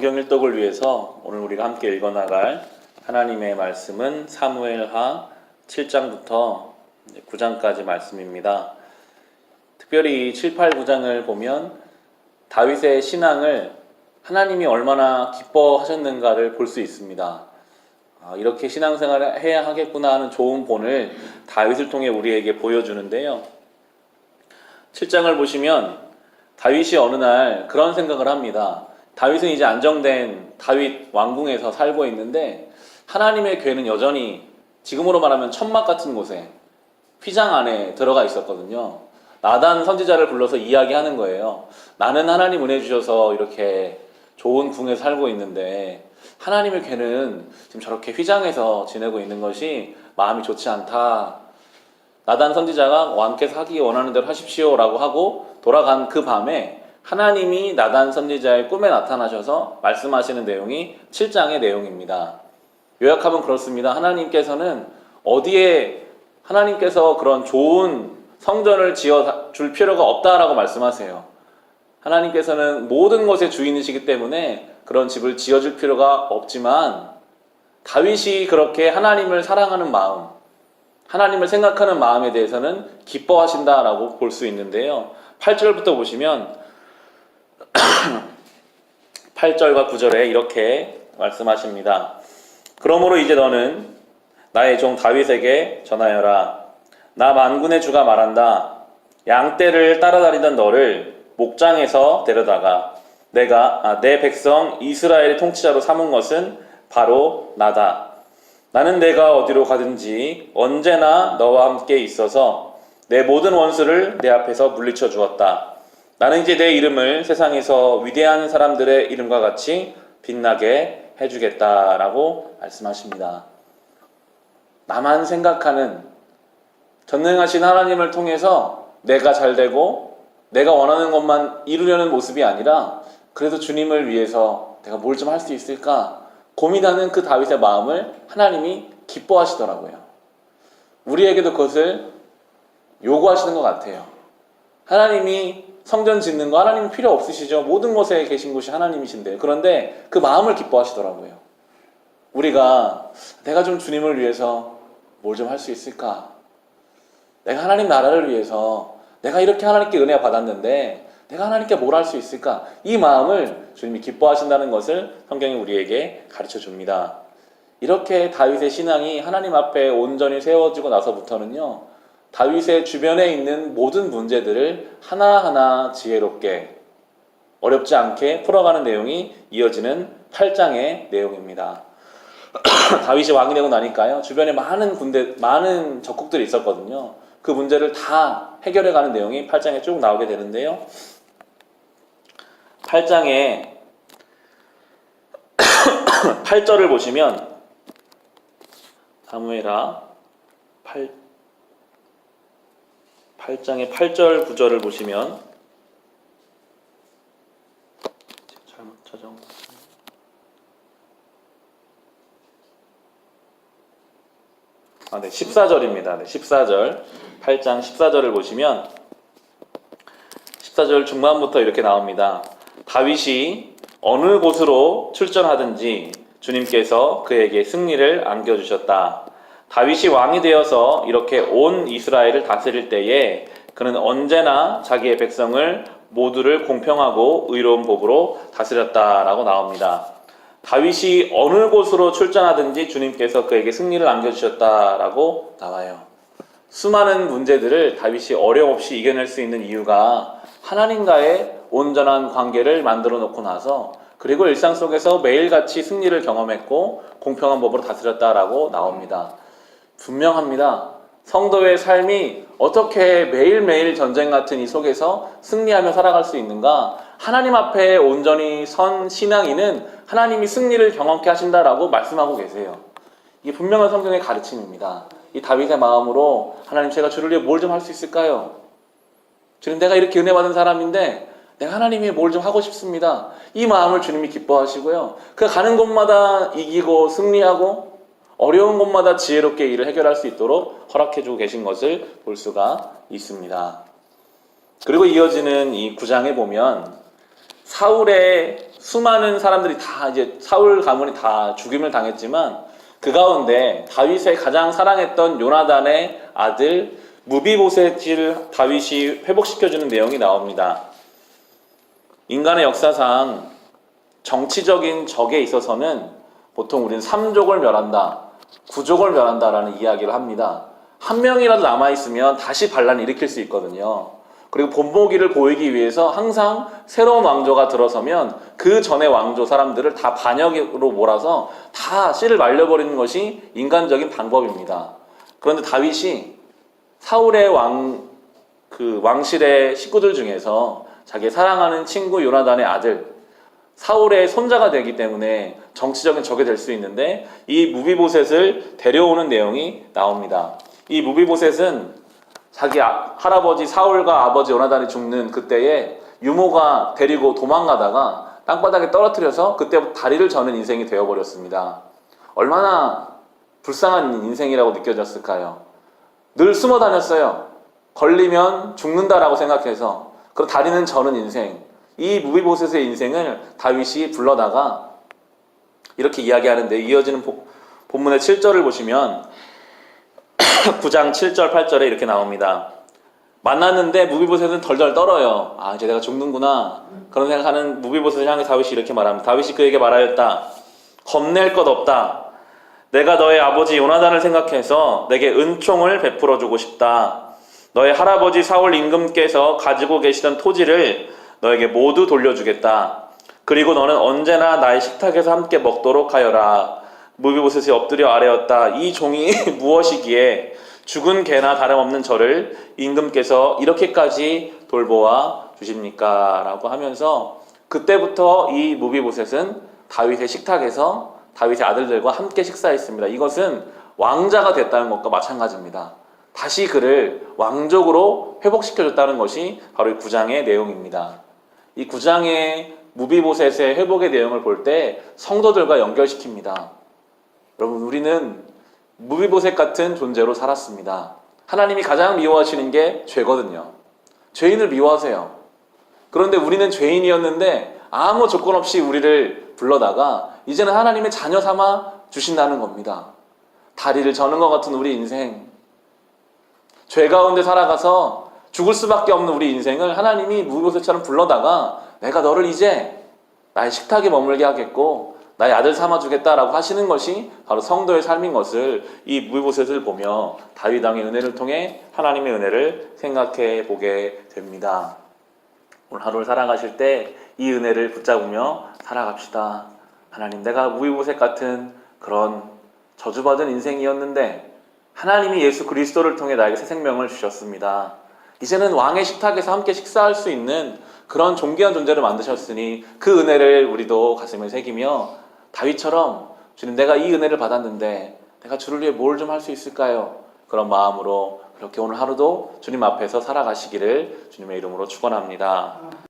성경 일독을 위해서 오늘 우리가 함께 읽어나갈 하나님의 말씀은 사무엘하 7장부터 9장까지 말씀입니다. 특별히 7, 8, 9장을 보면 다윗의 신앙을 하나님이 얼마나 기뻐하셨는가를 볼 수 있습니다. 이렇게 신앙생활을 해야 하겠구나 하는 좋은 본을 다윗을 통해 우리에게 보여주는데요. 7장을 보시면 다윗이 어느 날 그런 생각을 합니다. 다윗은 이제 안정된 다윗 왕궁에서 살고 있는데 하나님의 궤는 여전히 지금으로 말하면 천막 같은 곳에 휘장 안에 들어가 있었거든요. 나단 선지자를 불러서 이야기하는 거예요. 나는 하나님 은혜 주셔서 이렇게 좋은 궁에 살고 있는데 하나님의 궤는 지금 저렇게 휘장에서 지내고 있는 것이 마음이 좋지 않다. 나단 선지자가 왕께서 하기 원하는 대로 하십시오 라고 하고 돌아간 그 밤에 하나님이 나단 선지자의 꿈에 나타나셔서 말씀하시는 내용이 7장의 내용입니다. 요약하면 그렇습니다. 하나님께서는 어디에 하나님께서 그런 좋은 성전을 지어 줄 필요가 없다라고 말씀하세요. 하나님께서는 모든 것의 주인이시기 때문에 그런 집을 지어줄 필요가 없지만 다윗이 그렇게 하나님을 사랑하는 마음, 하나님을 생각하는 마음에 대해서는 기뻐하신다라고 볼 수 있는데요. 8절부터 보시면 8절과 9절에 이렇게 말씀하십니다. 그러므로 이제 너는 나의 종 다윗에게 전하여라. 나 만군의 주가 말한다. 양떼를 따라다니던 너를 목장에서 데려다가 내가 내 백성 이스라엘의 통치자로 삼은 것은 바로 나다. 나는 내가 어디로 가든지 언제나 너와 함께 있어서 내 모든 원수를 내 앞에서 물리쳐 주었다. 나는 이제 내 이름을 세상에서 위대한 사람들의 이름과 같이 빛나게 해주겠다라고 말씀하십니다. 나만 생각하는 전능하신 하나님을 통해서 내가 잘되고 내가 원하는 것만 이루려는 모습이 아니라 그래도 주님을 위해서 내가 뭘 좀 할 수 있을까 고민하는 그 다윗의 마음을 하나님이 기뻐하시더라고요. 우리에게도 그것을 요구하시는 것 같아요. 하나님이 성전 짓는 거 하나님이 필요 없으시죠. 모든 곳에 계신 곳이 하나님이신데 그런데 그 마음을 기뻐하시더라고요. 우리가 내가 좀 주님을 위해서 뭘 좀 할 수 있을까? 내가 하나님 나라를 위해서 내가 이렇게 하나님께 은혜 받았는데 내가 하나님께 뭘 할 수 있을까? 이 마음을 주님이 기뻐하신다는 것을 성경이 우리에게 가르쳐 줍니다. 이렇게 다윗의 신앙이 하나님 앞에 온전히 세워지고 나서부터는요. 다윗의 주변에 있는 모든 문제들을 하나하나 지혜롭게 어렵지 않게 풀어가는 내용이 이어지는 8장의 내용입니다. 다윗이 왕이 되고 나니까요. 주변에 많은 적국들이 있었거든요. 그 문제를 다 해결해가는 내용이 8장에 쭉 나오게 되는데요. 8장에 8절을 보시면 사무엘하 8장의 8절 9절을 보시면 잘못 찾아온 것 같습니다. 네, 14절입니다. 네, 14절 8장 14절을 보시면 14절 중반부터 이렇게 나옵니다. 다윗이 어느 곳으로 출전하든지 주님께서 그에게 승리를 안겨주셨다. 다윗이 왕이 되어서 이렇게 온 이스라엘을 다스릴 때에 그는 언제나 자기의 백성을 모두를 공평하고 의로운 법으로 다스렸다라고 나옵니다. 다윗이 어느 곳으로 출전하든지 주님께서 그에게 승리를 안겨주셨다라고 나와요. 수많은 문제들을 다윗이 어려움 없이 이겨낼 수 있는 이유가 하나님과의 온전한 관계를 만들어 놓고 나서 그리고 일상 속에서 매일같이 승리를 경험했고 공평한 법으로 다스렸다라고 나옵니다. 분명합니다. 성도의 삶이 어떻게 매일매일 전쟁 같은 이 속에서 승리하며 살아갈 수 있는가? 하나님 앞에 온전히 선 신앙인은 하나님이 승리를 경험케 하신다라고 말씀하고 계세요. 이게 분명한 성경의 가르침입니다. 이 다윗의 마음으로 하나님 제가 주를 위해 뭘 좀 할 수 있을까요? 주님 내가 이렇게 은혜 받은 사람인데 내가 하나님이 뭘 좀 하고 싶습니다. 이 마음을 주님이 기뻐하시고요. 그 가는 곳마다 이기고 승리하고 어려운 곳마다 지혜롭게 일을 해결할 수 있도록 허락해주고 계신 것을 볼 수가 있습니다. 그리고 이어지는 이 9장에 보면 사울의 수많은 사람들이 다 이제 사울 가문이 다 죽임을 당했지만 그 가운데 다윗의 가장 사랑했던 요나단의 아들 무비보셋을 다윗이 회복시켜주는 내용이 나옵니다. 인간의 역사상 정치적인 적에 있어서는 보통 우리는 3족을 멸한다, 9족을 멸한다라는 이야기를 합니다. 한 명이라도 남아있으면 다시 반란을 일으킬 수 있거든요. 그리고 본보기를 보이기 위해서 항상 새로운 왕조가 들어서면 그 전의 왕조 사람들을 다 반역으로 몰아서 다 씨를 말려버리는 것이 인간적인 방법입니다. 그런데 다윗이 사울의 왕실의 식구들 중에서 자기 사랑하는 친구 요나단의 아들 사울의 손자가 되기 때문에 정치적인 적이 될 수 있는데 이 무비보셋을 데려오는 내용이 나옵니다. 이 무비보셋은 자기 할아버지 사울과 아버지 요나단이 죽는 그때에 유모가 데리고 도망가다가 땅바닥에 떨어뜨려서 그때부터 다리를 저는 인생이 되어버렸습니다. 얼마나 불쌍한 인생이라고 느껴졌을까요? 늘 숨어 다녔어요. 걸리면 죽는다라고 생각해서. 그럼 다리는 저는 인생. 이 무비보셋의 인생을 다윗이 불러다가 이렇게 이야기하는데 이어지는 본문의 7절을 보시면 9장 7절 8절에 이렇게 나옵니다. 만났는데 무비보셋은 덜덜 떨어요. 아, 이제 내가 죽는구나. 그런 생각하는 무비보셋을 향해 다윗이 이렇게 말합니다. 다윗이 그에게 말하였다. 겁낼 것 없다. 내가 너의 아버지 요나단을 생각해서 내게 은총을 베풀어 주고 싶다. 너의 할아버지 사울 임금께서 가지고 계시던 토지를 너에게 모두 돌려주겠다. 그리고 너는 언제나 나의 식탁에서 함께 먹도록 하여라. 무비보셋이 엎드려 아뢰었다. 이 종이 무엇이기에 죽은 개나 다름없는 저를 임금께서 이렇게까지 돌보아 주십니까? 라고 하면서 그때부터 이 무비보셋은 다윗의 식탁에서 다윗의 아들들과 함께 식사했습니다. 이것은 왕자가 됐다는 것과 마찬가지입니다. 다시 그를 왕족으로 회복시켜줬다는 것이 바로 이 9장의 내용입니다. 이 9장의 무비보셋의 회복의 내용을 볼 때 성도들과 연결시킵니다. 여러분, 우리는 무비보셋 같은 존재로 살았습니다. 하나님이 가장 미워하시는 게 죄거든요. 죄인을 미워하세요. 그런데 우리는 죄인이었는데 아무 조건 없이 우리를 불러다가 이제는 하나님의 자녀 삼아 주신다는 겁니다. 다리를 저는 것 같은 우리 인생, 죄 가운데 살아가서 죽을 수밖에 없는 우리 인생을 하나님이 무비보셋처럼 불러다가 내가 너를 이제 나의 식탁에 머물게 하겠고 나의 아들 삼아주겠다라고 하시는 것이 바로 성도의 삶인 것을 이 무비보셋을 보며 다윗 왕의 은혜를 통해 하나님의 은혜를 생각해 보게 됩니다. 오늘 하루를 살아가실 때 이 은혜를 붙잡으며 살아갑시다. 하나님, 내가 무비보셋 같은 그런 저주받은 인생이었는데 하나님이 예수 그리스도를 통해 나에게 새 생명을 주셨습니다. 이제는 왕의 식탁에서 함께 식사할 수 있는 그런 존귀한 존재를 만드셨으니 그 은혜를 우리도 가슴에 새기며 다윗처럼 주님, 내가 이 은혜를 받았는데 내가 주를 위해 뭘 좀 할 수 있을까요? 그런 마음으로 그렇게 오늘 하루도 주님 앞에서 살아가시기를 주님의 이름으로 축원합니다.